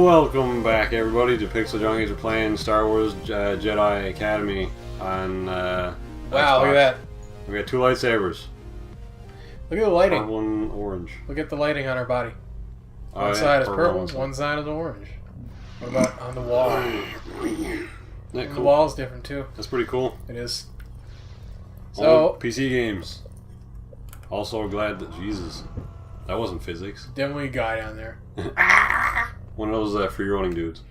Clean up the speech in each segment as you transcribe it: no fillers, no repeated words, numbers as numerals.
Welcome back, everybody, to Pixel Junkies. We're playing Star Wars Jedi Academy on wow, Xbox. look at that. We got two lightsabers. Look at the lighting. One orange. Look at the lighting on our body. One yeah, side is purple, one side. one side is orange. What about on the wall? Yeah, The cool. wall is different too. That's pretty cool. It is. So, So, PC games. Also glad that, Jesus, that wasn't physics. definitely a guy down there. One of those free-rolling dudes.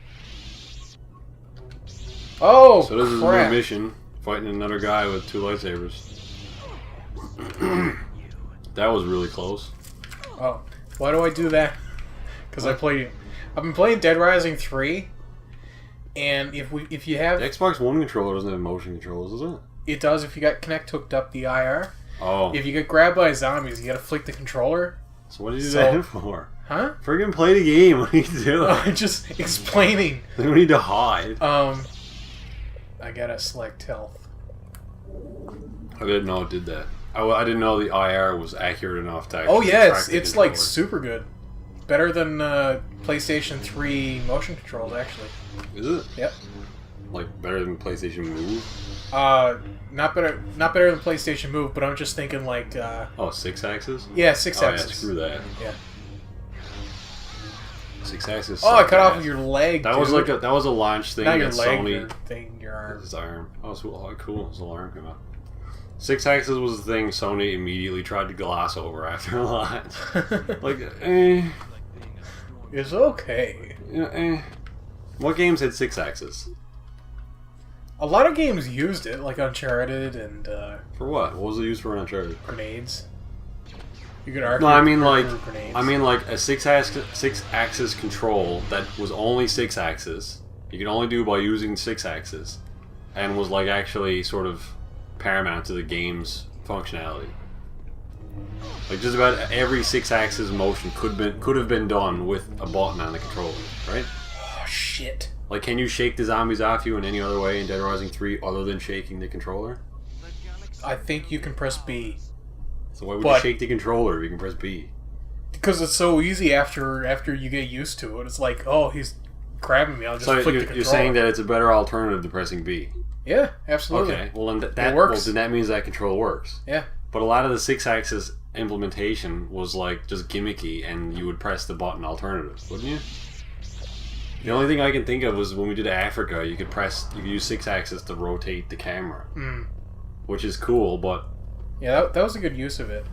Oh, So this is a crap. new mission, fighting another guy with two lightsabers. That was really close. Oh, why do I do that? Because I've been playing Dead Rising 3, and if you have The Xbox One controller doesn't have motion controls, does it? it does if you got Kinect hooked up the IR. Oh. If you get grabbed by zombies, you gotta flick the controller. So what did you do So- that for? Huh? Friggin' play the game. What are you doing? I'm just explaining. We don't need to hide. I gotta select health. I didn't know it did that. I didn't know the IR was accurate enough to actually Oh yeah, track the it's like controller. super good. Better than PlayStation 3 motion controls, actually. Is it? Yep. Like better than PlayStation Move? Not better than PlayStation Move, but I'm just thinking like Oh, 6-axis? yeah, 6 Oh yeah, axis. screw that. Yeah. 6-axis. Oh, I suck cut off ass. your leg. That was like that was a launch thing. not your that leg, Sony. your thing, your arm. His arm. Oh, cool. His alarm came up. 6-axis was the thing Sony immediately tried to gloss over after launch. Like, It's okay. What games had 6-axis? A lot of games used it, like Uncharted and For what? What was it used for in Uncharted? grenades. You could argue. No, I mean like a 6-axis control that was only 6-axis. You could only do by using 6-axis, and was like actually sort of paramount to the game's functionality. Like just about every 6-axis motion could have been done with a button on the controller, right? Oh shit. Like, can you shake the zombies off you in any other way in Dead Rising 3 other than shaking the controller? I think you can press B. So why would you shake the controller if you can press B? Because it's so easy after you get used to it. It's like, oh, he's grabbing me. I'll just flick the controller. You're saying that it's a better alternative to pressing B? Yeah, absolutely. Okay, well then It works. Well, then that means that control works. Yeah. But a lot of the 6-axis implementation was like just gimmicky, and you would press the button alternative, wouldn't you? The only thing I can think of was when we did Africa, you could use 6-axis to rotate the camera, which is cool, but Yeah, that was a good use of it.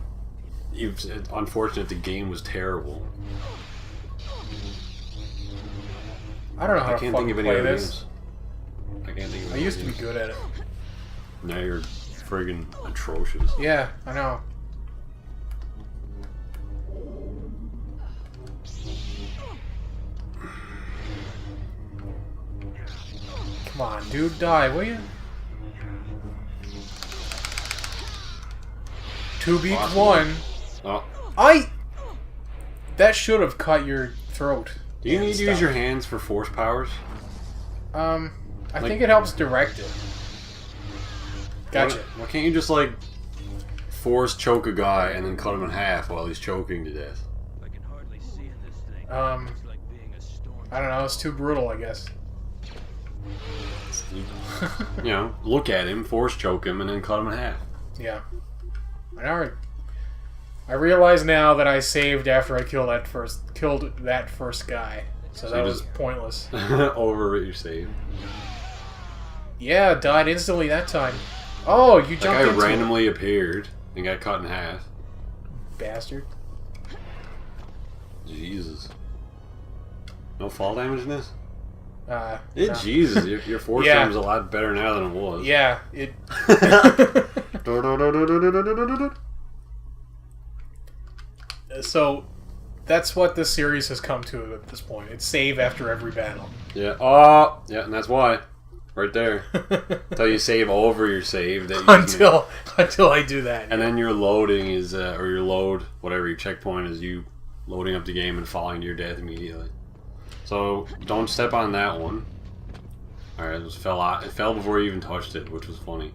it's unfortunate the game was terrible. I don't know how I to can't think of fucking any play other this. games. I can't think of I any used to be games. good at it. Now you're friggin' atrocious. Yeah, I know. Come on, dude, die, will you? 2 beats Awesome. 1. Oh, That should have cut your throat. do you and need to use stuff. your hands for force powers? I Like- think it helps direct it. Gotcha. Why can't you just like force choke a guy and then cut him in half while he's choking to death? I don't know, it's too brutal, I guess. You know, look at him, force choke him, and then cut him in half. Yeah. I realize now that I saved after I killed that first guy. So that you was just- pointless. Over your save. Yeah, died instantly that time. Oh, you That jumped guy into randomly appeared and got cut in half. it. Bastard. Jesus. No fall damage in this? No. Jesus, your force Yeah. time's a lot better now than it was. Yeah, it... So, that's what this series has come to at this point. It's save after every battle. Yeah. Oh, yeah, and that's why. Right there. Until you save over your save. That you until I do that. And then your loading is, or your load, whatever your checkpoint is, you loading up the game and falling to your death immediately. So don't step on that one. All right, it just fell out. It fell before you even touched it, which was funny.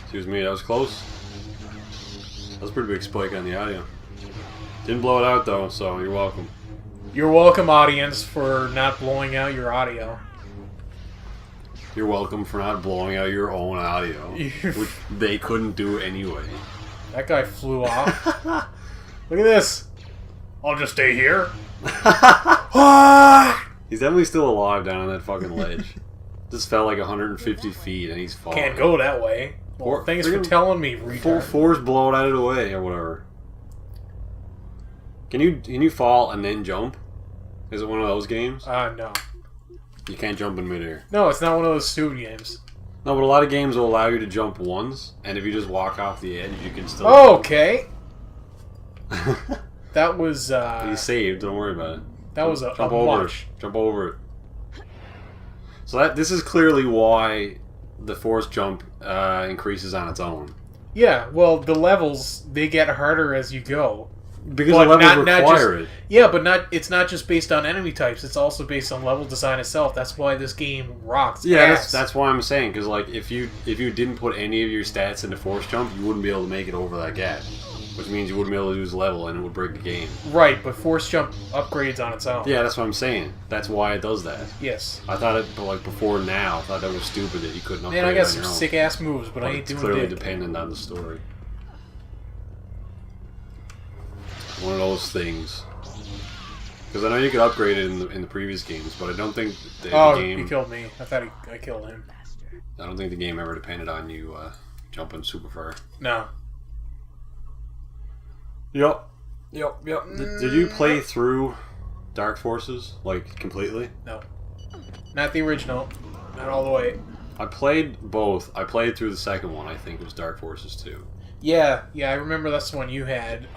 Excuse me, that was close. That was a pretty big spike on the audio. Didn't blow it out though, so you're welcome. You're welcome, audience, for not blowing out your audio. You're welcome for not blowing out your own audio, which they couldn't do anyway. That guy flew off. Look at this. I'll just stay here. He's definitely still alive down on that fucking ledge. Just fell like 150 feet and he's falling. Can't go that way. Well, thanks for telling me, retard. Full force blow it out of the way or whatever. Can you fall and then jump? Is it one of those games? No. You can't jump in midair. No, it's not one of those stupid games. No, but a lot of games will allow you to jump once, and if you just walk off the edge, you can still. Oh, okay. That was. He's saved. Don't worry about it. That was a jump over much. it. Jump over it. So this is clearly why the force jump increases on its own. Yeah, well, the levels they get harder as you go. Because the levels require it. Yeah, but it's not just based on enemy types. It's also based on level design itself. That's why this game rocks. Yeah, that's why I'm saying. Because like if you didn't put any of your stats into force jump, you wouldn't be able to make it over that gap. Which means you wouldn't be able to lose level and it would break the game. Right, but force jump upgrades on its own. Yeah, that's what I'm saying. That's why it does that. Yes. I thought it, but like before now, I thought that was stupid that you couldn't upgrade. Man, I got some sick ass moves, but I ain't doing it. It's clearly dependent on the story. One of those things. Because I know you could upgrade it in the previous games, but I don't think the game... he killed me. I thought I killed him. I don't think the game ever depended on you jumping super far. No. Yep. Did you play through Dark Forces, like, completely? No. Not the original. Not all the way. I played both. I played through the second one, I think it was Dark Forces 2. Yeah, I remember that's the one you had.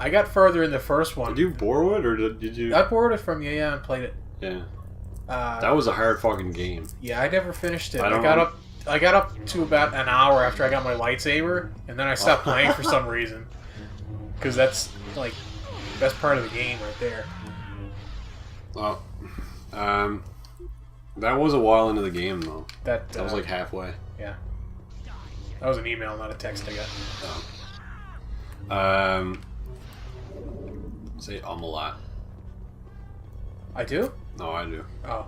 I got further in the first one. Did you borrow it, or did you... I borrowed it from you, yeah, and played it. Yeah. That was a hard fucking game. Yeah, I never finished it. I got up to about an hour after I got my lightsaber, and then I stopped playing for some reason. Because that's, like, the best part of the game right there. Well, that was a while into the game, though. That was, like, halfway. Yeah. That was an email, not a text I got. Oh. Say a lot. I do? No, I do. Oh.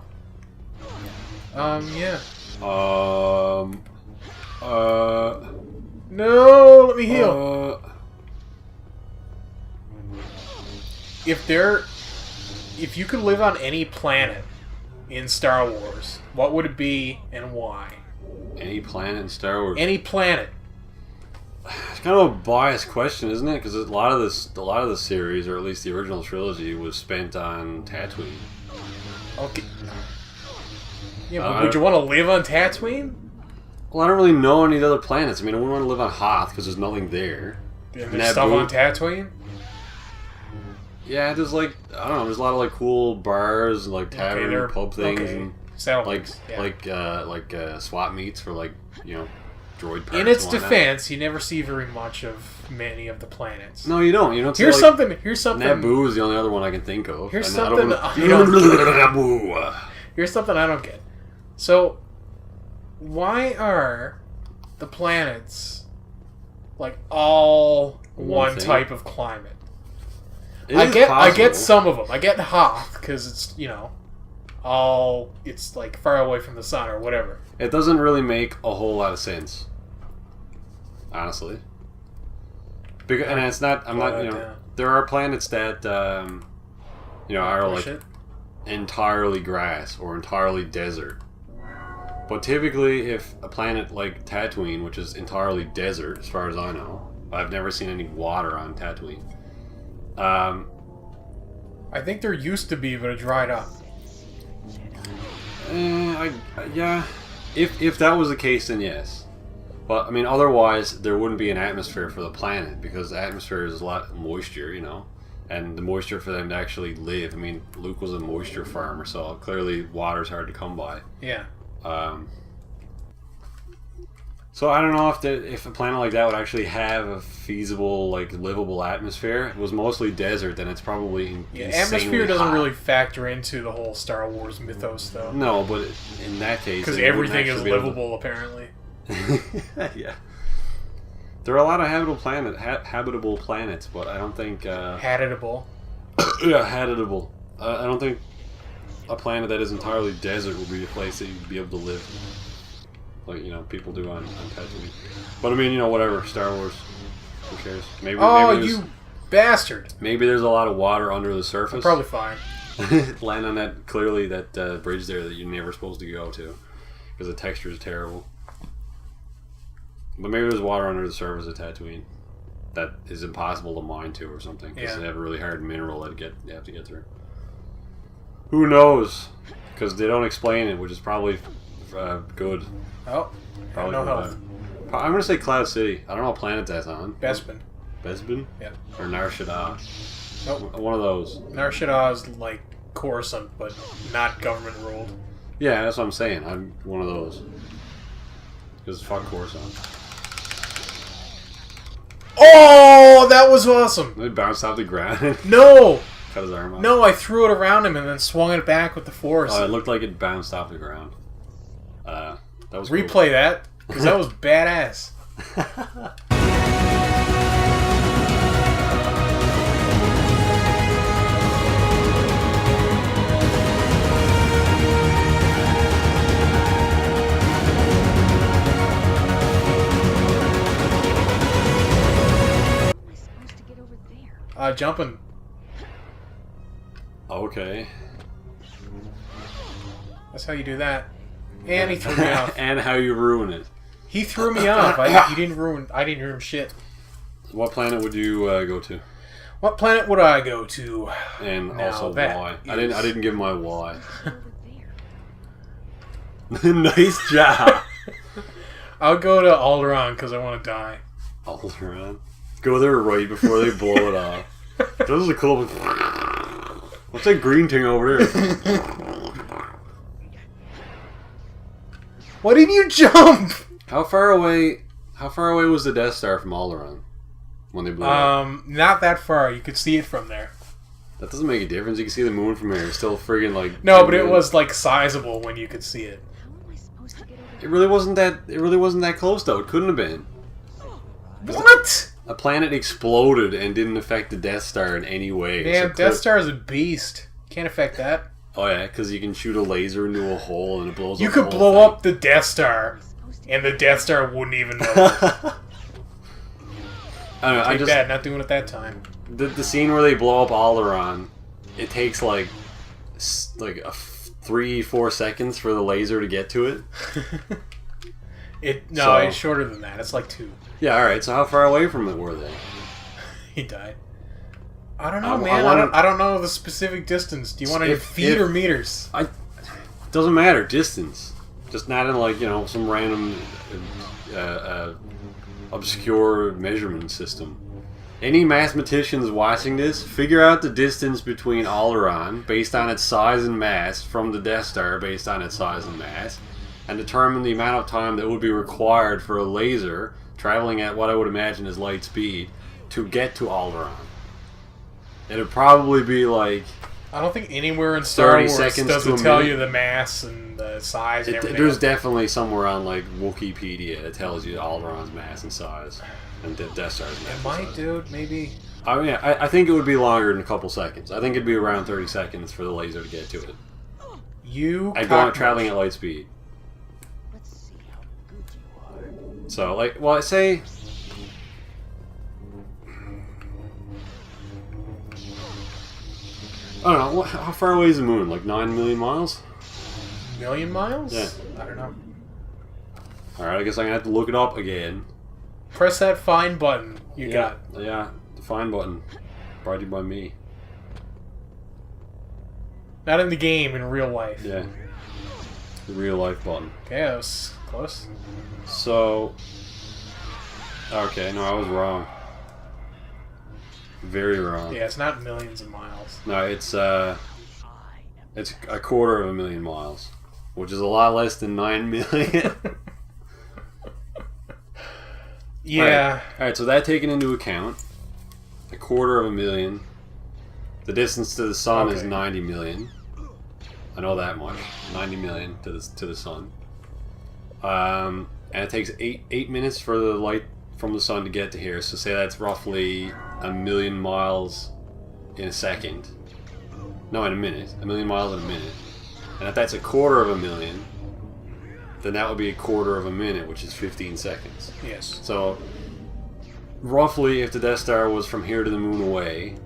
Yeah. No, let me heal. If you could live on any planet in Star Wars, what would it be and why? Any planet in Star Wars? Any planet. It's kind of a biased question, isn't it? Because a lot of the series, or at least the original trilogy, was spent on Tatooine. Okay. Yeah, but would you want to live on Tatooine? Well, I don't really know any other planets. I mean, I wouldn't want to live on Hoth because there's nothing there. Yeah, there's stuff on Tatooine? Yeah, there's like, I don't know, there's a lot of like cool bars and like tavern, pub things, and like swap meets for like, you know, droid parts. In its defense, you never see very much of many of the planets. No, you don't. You don't. Here's something. Naboo is the only other one I can think of. Here's something I don't get. So, why are the planets like all one type of climate? I get some of them. I get Hoth because it's, you know, it's like far away from the sun or whatever. It doesn't really make a whole lot of sense, honestly. Because, and it's not. I'm not. You know, there are planets that you know, are like entirely grass or entirely desert. But typically, if a planet like Tatooine, which is entirely desert, as far as I know, I've never seen any water on Tatooine. I think there used to be, but it dried up. Yeah. If that was the case, then yes. But I mean, otherwise, there wouldn't be an atmosphere for the planet because the atmosphere is a lot of moisture, you know, and the moisture for them to actually live. I mean, Luke was a moisture farmer, so clearly water's hard to come by. Yeah. So I don't know if a planet like that would actually have a feasible, like, livable atmosphere. If it was mostly desert, then it's probably atmosphere doesn't hot. really factor into the whole Star Wars mythos, though. No, but in that case, because everything is livable, apparently. Yeah. There are a lot of habitable planets, but I don't think... Habitable. Yeah, habitable. I don't think a planet that is entirely desert will be a place that you'd be able to live. Like, people do on Tatooine. But I mean, whatever. Star Wars. Who cares? Maybe you bastard! Maybe there's a lot of water under the surface. I'm probably fine. Land on that bridge there that you're never supposed to go to. Because the texture is terrible. But maybe there's water under the surface of Tatooine that is impossible to mine to or something. Because they have a really hard mineral that you have to get through. Who knows? Because they don't explain it, which is probably good. Oh, probably no health. I'm going to say Cloud City. I don't know what planet that's on. Bespin. Bespin? Yeah. Or Nar Shaddaa. Nope. One of those. Nar Shaddaa is like Coruscant, but not government ruled. Yeah, that's what I'm saying. I'm one of those. Because fuck Coruscant. Oh, that was awesome! It bounced off the ground. No! Cut his arm off. No, I threw it around him and then swung it back with the force. Oh, it looked like it bounced off the ground. That was Replay cool. that, because that was badass. Jumping. Okay. That's how you do that. And he threw me off. And how you ruin it. He threw me off. I didn't ruin shit. What planet would you go to? What planet would I go to? And now also that why? is... I didn't give my why. Nice job. I'll go to Alderaan because I want to die. Alderaan. Go there right before they blow it off. This is a cool. What's that green thing over there? Why didn't you jump? How far away was the Death Star from Alderaan when they blew it up? Not that far. You could see it from there. That doesn't make a difference. You can see the moon from here. It's still friggin' like. No, but it was like sizable when you could see it. It really wasn't that close though. It couldn't have been. What? A planet exploded and didn't affect the Death Star in any way. Damn, So Death Star is a beast. Can't affect that. Oh yeah, because you can shoot a laser into a hole and it blows up. You could blow up the Death Star, and the Death Star wouldn't even know. I don't know. Take that. Not doing it that time. The scene where they blow up Alderaan, it takes like 3-4 seconds for the laser to get to it. It's shorter than that. It's like 2. Yeah, alright, so how far away from it were they? He died. I don't know, man. I don't know the specific distance. Do you want it in feet or meters? Doesn't matter, distance. Just not in like, some random obscure measurement system. Any mathematicians watching this, figure out the distance between Alderaan based on its size and mass from the Death Star based on its size and mass, and determine the amount of time that would be required for a laser traveling at what I would imagine is light speed to get to Alderaan. It'd probably be like... I don't think anywhere in Star Wars doesn't tell minute. you the mass and the size and everything. There's definitely somewhere on like Wikipedia that tells you Alderaan's mass and size. And Death Star's mass. It might, dude. Maybe. I mean, I think it would be longer than a couple seconds. I think it'd be around 30 seconds for the laser to get to it. I'd go on traveling at light speed. Let's see how good you are. So, I say... I don't know, how far away is the moon? Like 9 million miles? Million miles? Yeah. I don't know. Alright, I guess I'm gonna have to look it up again. Press that find button you got. Yeah, the find button. Brought to you by me. Not in the game, in real life. Yeah. The real life button. Okay, that was close. So... Okay, no, I was wrong. Very wrong. Yeah, it's not millions of miles. No, it's a quarter of a million miles, which is a lot less than 9 million. Yeah. Alright, so that taken into account, a quarter of a million. The distance to the sun is 90 million. I know that much. 90 million to the sun. And it takes 8 minutes for the light from the sun to get to here. So say that's roughly a million miles in a second. No, in a minute. 1 million miles in a minute. And if that's 250,000, then that would be 1/4 minute, which is 15 seconds. Yes. So, roughly, if the Death Star was from here to the moon away,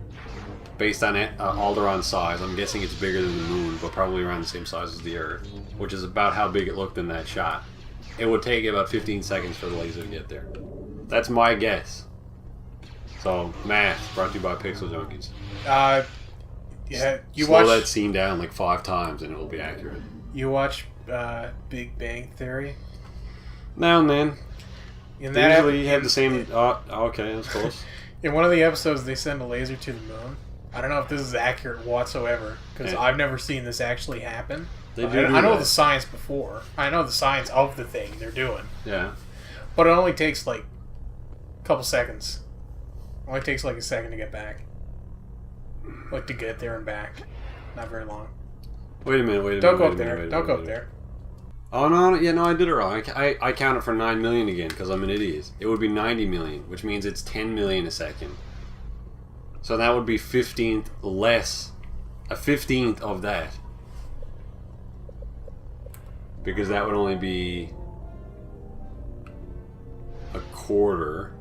based on Alderaan size, I'm guessing it's bigger than the moon, but probably around the same size as the Earth, which is about how big it looked in that shot. It would take about 15 seconds for the laser to get there. That's my guess. So, math brought to you by Pixel Junkies. Yeah, Slow that scene down like 5 times and it will be accurate. You watch Big Bang Theory? Now and then. In They that usually have the same... okay, that's close. In one of the episodes, they send a laser to the moon. I don't know if this is accurate whatsoever, because I've never seen this actually happen. They do I know that. the science before. I know the science of the thing they're doing. Yeah. But it only takes like a couple seconds. It only takes like a second to get back. Like to get there and back. Not very long. Wait a minute, Don't go up there. Don't go up there. Oh, no, I did it wrong. I counted for 9 million again because I'm an idiot. It would be 90 million, which means it's 10 million a second. So that would be 15th less. A 15th of that. Because that would only be 1/4.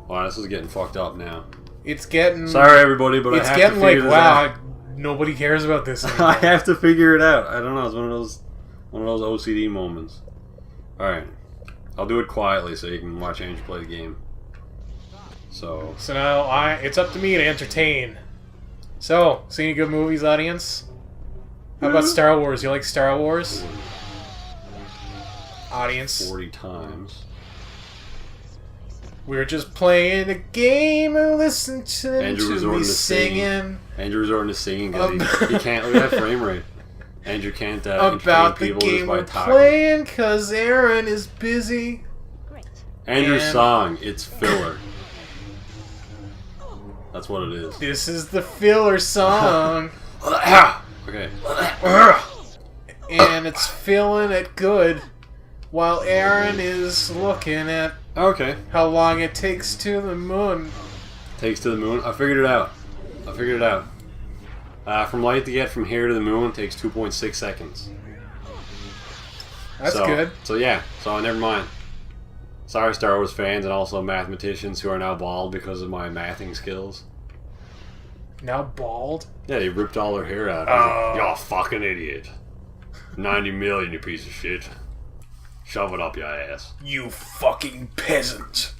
Wow, this is getting fucked up now. It's getting... Sorry, everybody, but I have to figure like, this wow, out. nobody cares about this anymore. I have to figure it out. I don't know. It's one of those OCD moments. All right, I'll do it quietly so you can watch Andrew play the game. So now it's up to me to entertain. So, see any good movies, audience? How about Star Wars? You like Star Wars? Audience. 40 times. We were just playing a game and listening to me singing. Andrew resorting to singing because he can't look at that frame rate. Andrew can't about the people game just by we're talking. playing because Aaron is busy. Great. Andrew's And- song, it's filler. That's what it is. This is the filler song. Okay. And it's filling it good while Aaron is looking at Okay. how long it takes to the moon. Takes to the moon. I figured it out. From light to get from here to the moon takes 2.6 seconds. That's good. So yeah. So never mind. Sorry, Star Wars fans and also mathematicians who are now bald because of my mathing skills. Now bald? Yeah, they ripped all their hair out. Oh. You're a fucking idiot. 90 million, you piece of shit. Shove it up your ass. You fucking peasant.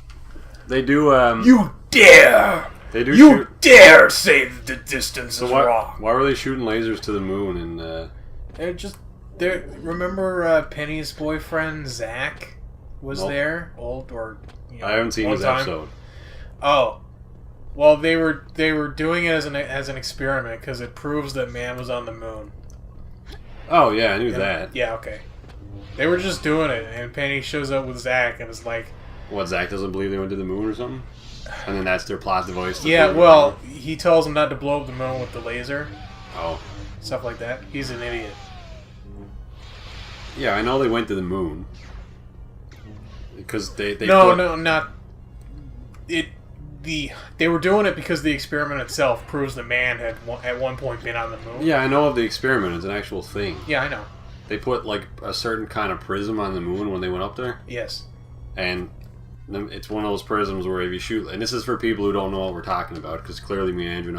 They do, You dare! They do You shoot... dare say that the distance So is why, wrong. why were they shooting lasers to the moon and, Remember Penny's boyfriend, Zach, was Nope. there? I haven't seen one his time? episode. Oh. Well, they were doing it as an experiment because it proves that man was on the moon. Oh, yeah, I knew that. Yeah, okay. They were just doing it, and Penny shows up with Zach and is like... What, Zach doesn't believe they went to the moon or something? And then that's their plot device? Yeah, well, he tells him not to blow up the moon with the laser. Oh. Stuff like that. He's an idiot. Yeah, I know they went to the moon. Because they No, put... no, not... They were doing it because the experiment itself proves that man had at one point been on the moon. Yeah, I know of the experiment. It's an actual thing. Yeah, I know. They put, like, a certain kind of prism on the moon when they went up there. Yes. And it's one of those prisms where if you shoot... And this is for people who don't know what we're talking about, because clearly me and Andrew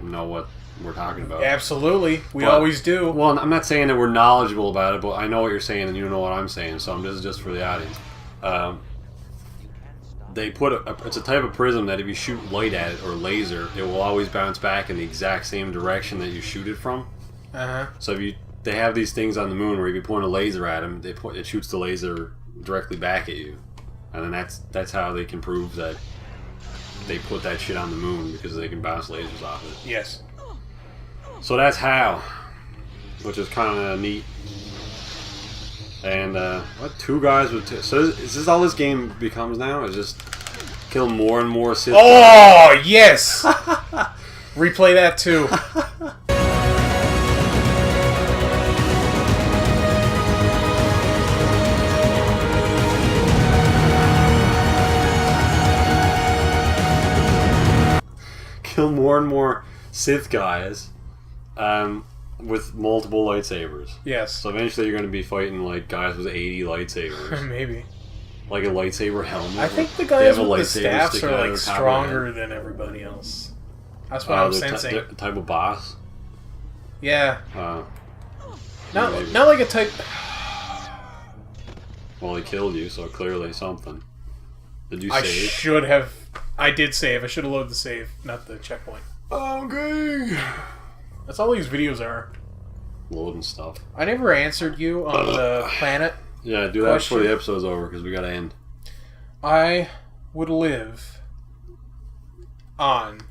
know what we're talking about. Absolutely. We always do. Well, I'm not saying that we're knowledgeable about it, but I know what you're saying and you know what I'm saying, so this is just for the audience. They put it's a type of prism that if you shoot light at it or laser, it will always bounce back in the exact same direction that you shoot it from. Uh-huh. So they have these things on the moon where if you point a laser at them, it shoots the laser directly back at you, and then that's how they can prove that they put that shit on the moon, because they can bounce lasers off it. Yes. So that's how, which is kind of neat. And what, 2 guys with 2? So is this all this game becomes now? Is just kill more and more Sith? Oh yes. Replay that too. kill more and more Sith guys with multiple lightsabers. Yes. So eventually you're going to be fighting like guys with 80 lightsabers. Maybe. Like a lightsaber helmet. I think the guys with the staffs are like stronger than everybody else. That's what I'm sensing. Type of boss? Yeah. Not like a type... Well, he killed you, so clearly something. Did you save? I did save. I should have loaded the save, not the checkpoint. Okay. That's all these videos are. Loading stuff. I never answered you on the planet. Yeah, do that before the episode's over, because we gotta end. I would live on